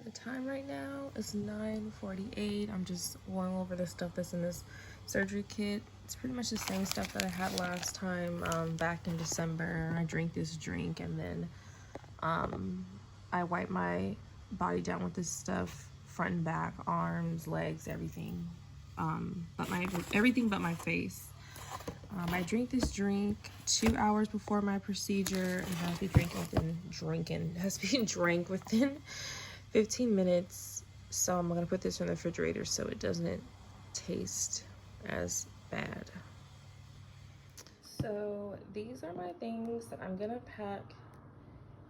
The time right now is 9:48. I'm just going over the stuff that's in this surgery kit. It's pretty much the same stuff that I had last time back in December. I drank this drink and then I wipe my body down with this stuff, front and back, arms, legs, everything. Everything but my face. I drink this drink 2 hours before my procedure. It has to be drank within 15 minutes. So I'm gonna put this in the refrigerator so it doesn't taste as bad. So these are my things that I'm gonna pack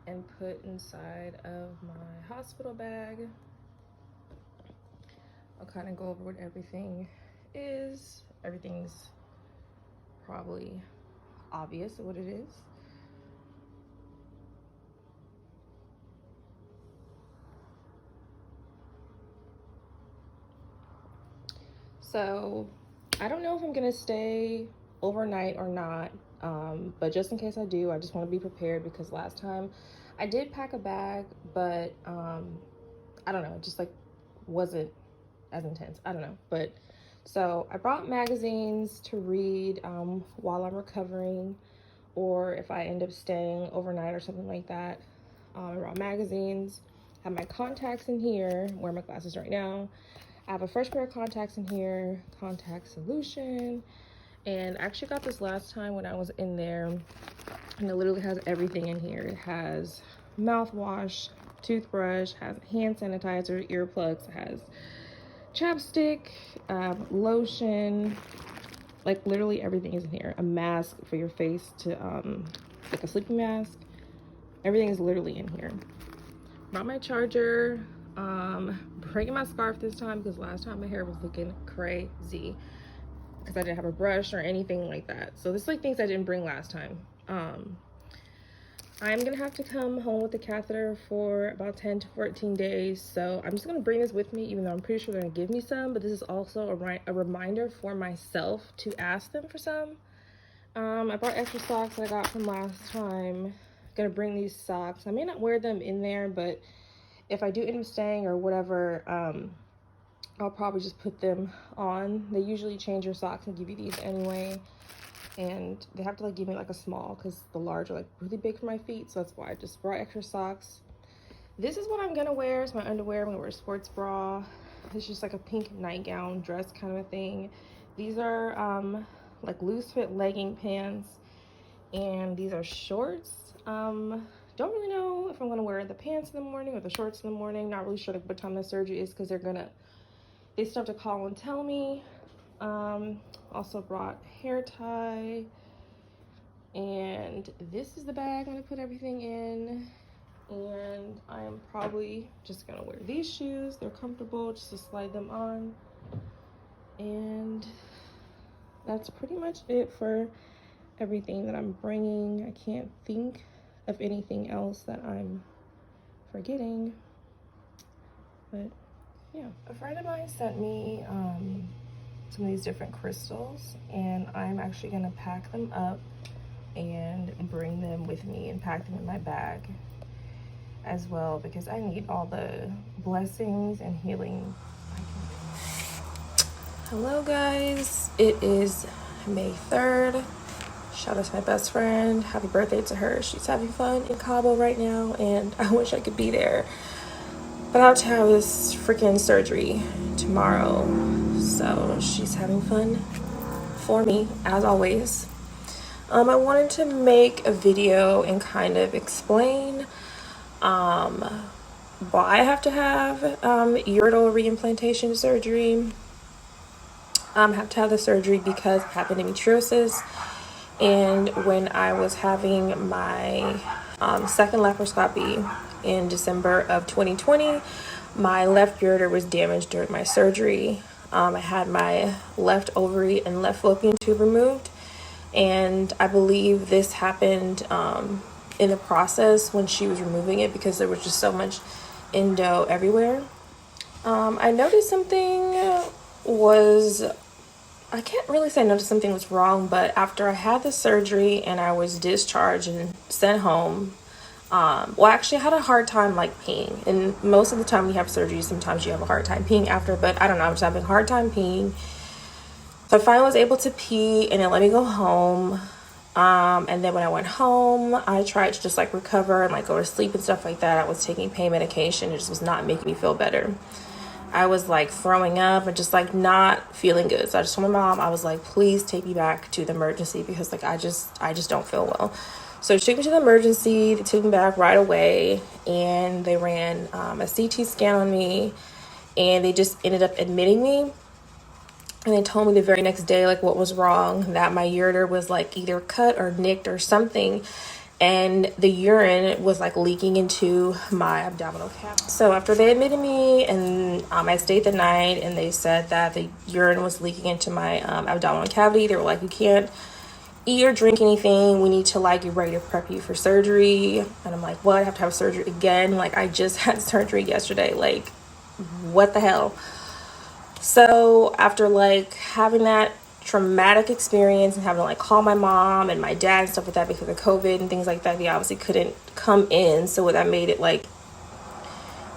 and put inside of my hospital bag. I'll kind of go over what everything is. Everything's probably obvious what it is. So I don't know if I'm gonna stay overnight or not, but just in case I do, I just want to be prepared because last time I did pack a bag, but I don't know, it just like wasn't as intense. I don't know, but so I brought magazines to read while I'm recovering, or if I end up staying overnight or something like that. I brought magazines. I have my contacts in here. I'm wearing my glasses right now. I have a fresh pair of contacts in here, contact solution, and I actually got this last time when I was in there, and it literally has everything in here. It has mouthwash, toothbrush, has hand sanitizer, earplugs, it has chapstick, lotion, like literally everything is in here. A mask for your face to like a sleeping mask. Everything is literally in here. Brought my charger. Bringing my scarf this time because last time my hair was looking crazy because I didn't have a brush or anything like that. So this is like things I didn't bring last time. I'm gonna have to come home with the catheter for about 10 to 14 days, so I'm just gonna bring this with me, even though I'm pretty sure they're gonna give me some, but this is also a reminder for myself to ask them for some. I brought extra socks that I got from last time. Gonna bring these socks. I may not wear them in there, but if I do end up staying or whatever, I'll probably just put them on. They usually change your socks and give you these anyway. And they have to like give me like a small because the large are like really big for my feet. So that's why I just brought extra socks. This is what I'm gonna wear. It's my underwear. I'm gonna wear a sports bra. It's just like a pink nightgown dress kind of a thing. These are like loose fit legging pants. And these are shorts. Don't really know if I'm gonna wear the pants in the morning or the shorts in the morning. Not really sure like what time the surgery is because they still have to call and tell me. Also brought hair tie, and this is the bag I'm gonna put everything in. And I am probably just gonna wear these shoes. They're comfortable, just to slide them on. And that's pretty much it for everything that I'm bringing. I can't think of anything else that I'm forgetting, but yeah. A friend of mine sent me some of these different crystals, and I'm actually gonna pack them up and bring them with me and pack them in my bag as well because I need all the blessings and healing I can. Hello guys, it is May 3rd. Shout out to my best friend. Happy birthday to her. She's having fun in Cabo right now, and I wish I could be there. But I have to have this freaking surgery tomorrow. So she's having fun for me, as always. I wanted to make a video and kind of explain why I have to have ureteral reimplantation surgery. I have to have the surgery because I have endometriosis. And when I was having my second laparoscopy in December of 2020, my left ureter was damaged during my surgery. I had my left ovary and left fallopian tube removed, and I believe this happened in the process when she was removing it because there was just so much endo everywhere. I noticed something I can't really say I noticed something was wrong, but after I had the surgery and I was discharged and sent home, Well, actually I had a hard time like peeing, and most of the time when you have surgery, sometimes you have a hard time peeing after, but I don't know, I'm just having a hard time peeing. So I finally was able to pee, and it let me go home. And then when I went home, I tried to just like recover and like go to sleep and stuff like that. I was taking pain medication. It just was not making me feel better. I was like throwing up and just like not feeling good. So I just told my mom, I was like, please take me back to the emergency, because like I just don't feel well. So she took me to the emergency. They took me back right away, and they ran a CT scan on me, and they just ended up admitting me. And they told me the very next day like what was wrong, that my ureter was like either cut or nicked or something, and the urine was like leaking into my abdominal cavity. So after they admitted me, and I stayed the night, and they said that the urine was leaking into my abdominal cavity. They were like, you can't eat or drink anything, we need to like get ready to prep you for surgery. And I'm like, what, I have to have surgery again? Like I just had surgery yesterday, like what the hell? So after like having that traumatic experience and having to like call my mom and my dad and stuff like that because of COVID and things like that, they obviously couldn't come in, so that made it like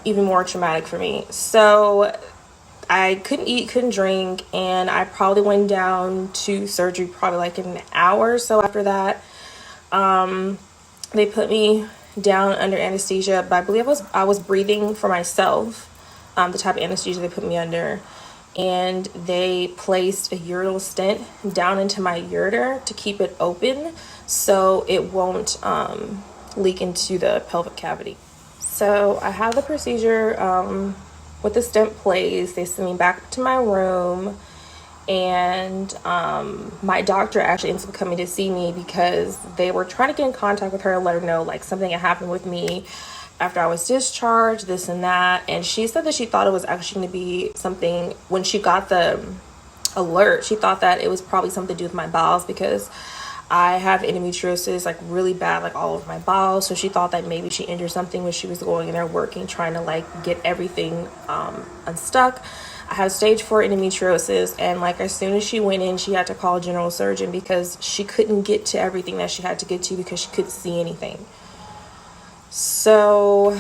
even more traumatic for me. So I couldn't eat, couldn't drink, and I probably went down to surgery probably like an hour or so after that. They put me down under anesthesia, but I believe I was breathing for myself, the type of anesthesia they put me under. And they placed a urinal stent down into my ureter to keep it open so it won't leak into the pelvic cavity. So I had the procedure with the stent placed. They sent me back to my room, and my doctor actually ended up coming to see me because they were trying to get in contact with her and let her know like something had happened with me after I was discharged, this and that. And she said that she thought it was actually going to be something, when she got the alert, she thought that it was probably something to do with my bowels, because I have endometriosis like really bad, like all over my bowels. So she thought that maybe she injured something when she was going in there working, trying to like get everything unstuck. I have stage 4 endometriosis, and like as soon as she went in, she had to call a general surgeon because she couldn't get to everything that she had to get to because she couldn't see anything. So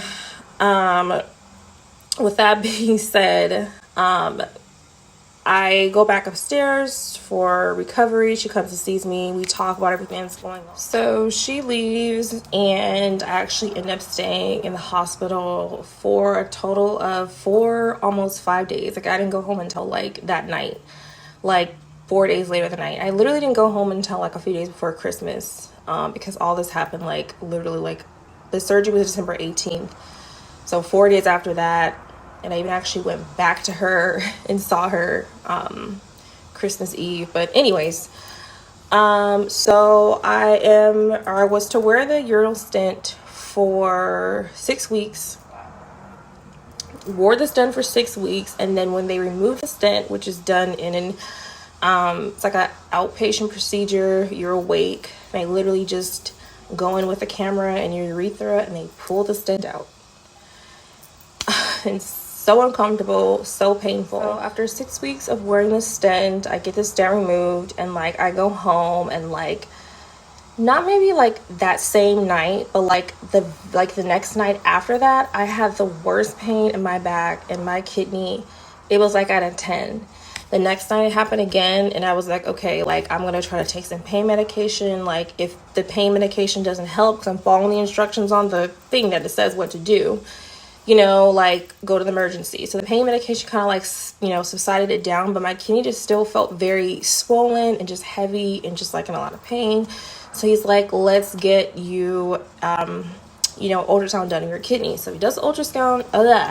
with that being said, I go back upstairs for recovery. She comes and sees me. We talk about everything that's going on. So she leaves, and I actually end up staying in the hospital for a total of 4, almost 5 days. Like I didn't go home until like that night, like 4 days later the night. I literally didn't go home until like a few days before Christmas, because all this happened like literally like the surgery was December 18th. So 4 days after that, and I even actually went back to her and saw her Christmas Eve. But anyways, so I was to wear the urinal stent for 6 weeks. Wore the stent for 6 weeks, and then when they removed the stent, which is done in an it's like an outpatient procedure, you're awake, and they literally just go in with a camera in your urethra and they pull the stent out. And so uncomfortable, so painful. So after 6 weeks of wearing the stent, I get the stent removed, and like I go home, and like not maybe like that same night, but like the next night after that, I had the worst pain in my back and my kidney. It was like at a 10. The next night it happened again, and I was like, okay, like I'm gonna try to take some pain medication. Like if the pain medication doesn't help, because I'm following the instructions on the thing that it says what to do, you know, like go to the emergency. So the pain medication kind of like, you know, subsided it down, but my kidney just still felt very swollen and just heavy and just like in a lot of pain. So he's like, let's get you, you know, ultrasound done in your kidney. So he does an ultrasound.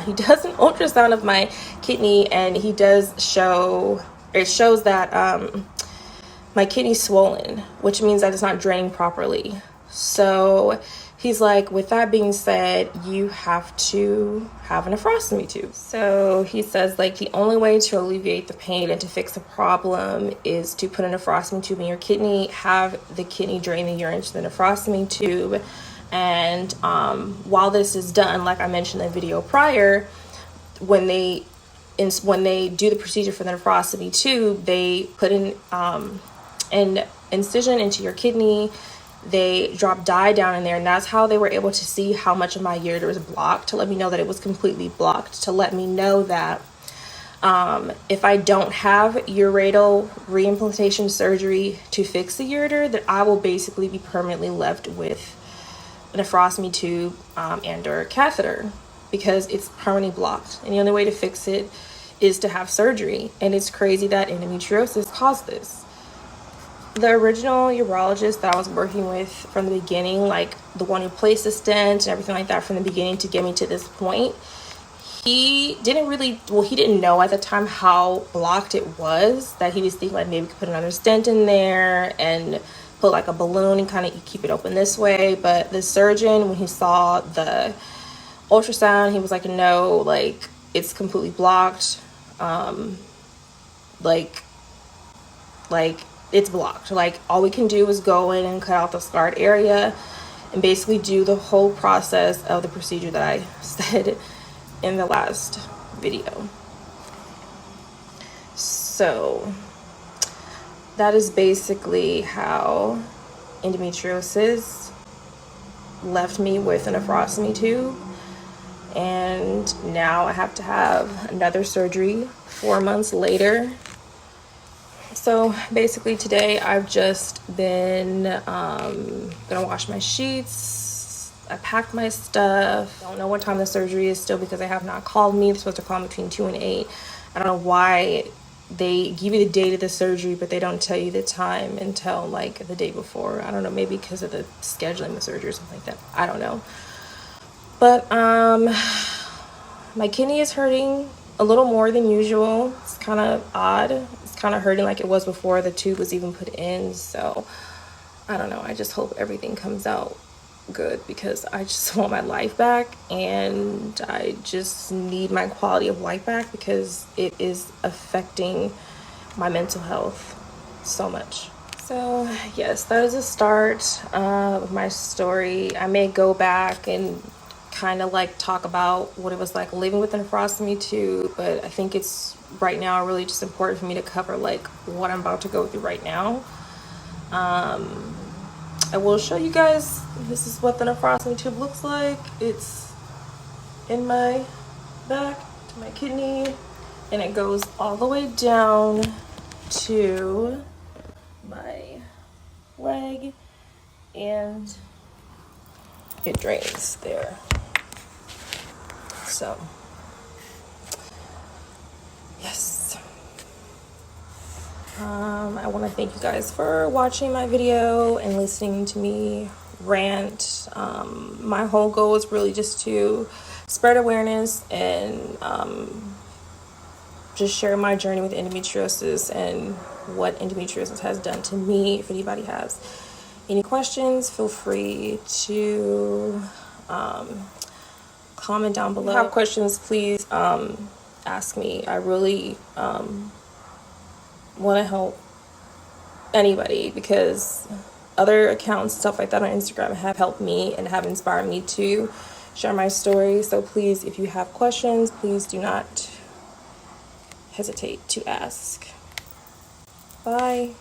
He does an ultrasound of my kidney, and he does shows that my kidney's swollen, which means that it's not draining properly. So he's like, with that being said, you have to have a nephrostomy tube. So he says like the only way to alleviate the pain and to fix the problem is to put a nephrostomy tube in your kidney, have the kidney drain the urine to the nephrostomy tube. And while this is done, like I mentioned in the video prior, when they do the procedure for the nephrostomy tube, they put in an incision into your kidney, they dropped dye down in there, and that's how they were able to see how much of my ureter was blocked, to let me know that it was completely blocked, to let me know that if I don't have ureteral reimplantation surgery to fix the ureter, that I will basically be permanently left with a nephrostomy tube and or a catheter, because it's permanently blocked, and the only way to fix it is to have surgery. And it's crazy that endometriosis caused this. The original urologist that I was working with from the beginning, like the one who placed the stent and everything like that from the beginning to get me to this point, he didn't really, well, he didn't know at the time how blocked it was, that he was thinking like maybe we could put another stent in there and put like a balloon and kind of keep it open this way. But the surgeon, when he saw the ultrasound, he was like, no, like it's completely blocked. Like it's blocked. Like all we can do is go in and cut out the scarred area and basically do the whole process of the procedure that I said in the last video. So that is basically how endometriosis left me with a nephrostomy tube, and now I have to have another surgery 4 months later. So basically today I've just been gonna wash my sheets. I packed my stuff. Don't know what time the surgery is still because they have not called me. They're supposed to call me between 2 and 8. I don't know why they give you the date of the surgery, but they don't tell you the time until like the day before. I don't know, maybe because of the scheduling the surgery or something like that. I don't know. But my kidney is hurting a little more than usual. It's kind of odd. It's kind of hurting like it was before the tube was even put in. So I don't know. I just hope everything comes out good, because I just want my life back, and I just need my quality of life back, because it is affecting my mental health so much. So yes, that is a start of my story. I may go back and kind of like talk about what it was like living with a nephrostomy tube, but I think it's right now really just important for me to cover like what I'm about to go through right now. I will show you guys, this is what the nephrostomy tube looks like. It's in my back to my kidney, and it goes all the way down to my leg, and it drains there. So yes, I want to thank you guys for watching my video and listening to me rant. My whole goal is really just to spread awareness and just share my journey with endometriosis and what endometriosis has done to me. If anybody has any questions, feel free to comment down below. If you have questions, please ask me. I really want to help anybody, because other accounts, stuff like that on Instagram, have helped me and have inspired me to share my story. So please, if you have questions, please do not hesitate to ask. Bye.